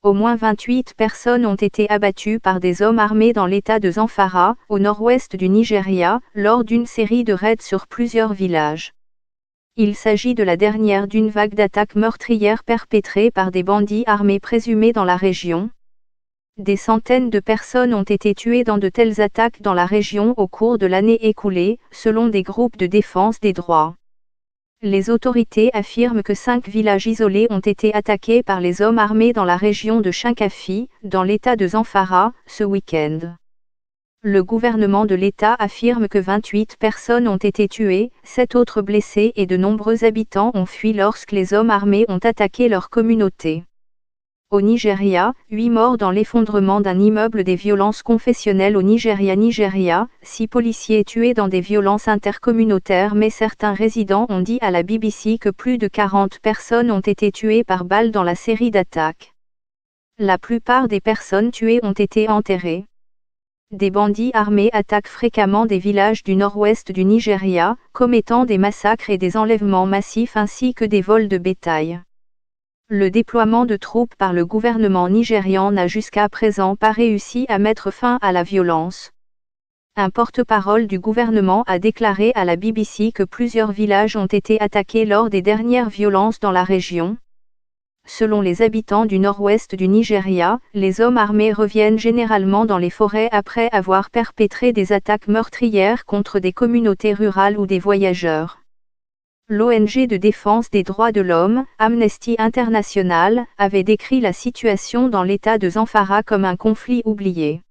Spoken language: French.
Au moins 28 personnes ont été abattues par des hommes armés dans l'État de Zamfara, au nord-ouest du Nigeria, lors d'une série de raids sur plusieurs villages. Il s'agit de la dernière d'une vague d'attaques meurtrières perpétrées par des bandits armés présumés dans la région. Des centaines de personnes ont été tuées dans de telles attaques dans la région au cours de l'année écoulée, selon des groupes de défense des droits. Les autorités affirment que 5 villages isolés ont été attaqués par les hommes armés dans la région de Shinkafi, dans l'État de Zamfara, ce week-end. Le gouvernement de l'État affirme que 28 personnes ont été tuées, 7 autres blessées et de nombreux habitants ont fui lorsque les hommes armés ont attaqué leur communauté. Au Nigeria, 8 morts dans l'effondrement d'un immeuble. Des violences confessionnelles au Nigeria, 6 policiers tués dans des violences intercommunautaires. Mais certains résidents ont dit à la BBC que plus de 40 personnes ont été tuées par balle dans la série d'attaques. La plupart des personnes tuées ont été enterrées. Des bandits armés attaquent fréquemment des villages du nord-ouest du Nigeria, commettant des massacres et des enlèvements massifs ainsi que des vols de bétail. Le déploiement de troupes par le gouvernement nigérian n'a jusqu'à présent pas réussi à mettre fin à la violence. Un porte-parole du gouvernement a déclaré à la BBC que plusieurs villages ont été attaqués lors des dernières violences dans la région. Selon les habitants du nord-ouest du Nigeria, les hommes armés reviennent généralement dans les forêts après avoir perpétré des attaques meurtrières contre des communautés rurales ou des voyageurs. L'ONG de défense des droits de l'homme, Amnesty International, avait décrit la situation dans l'État de Zamfara comme un conflit oublié.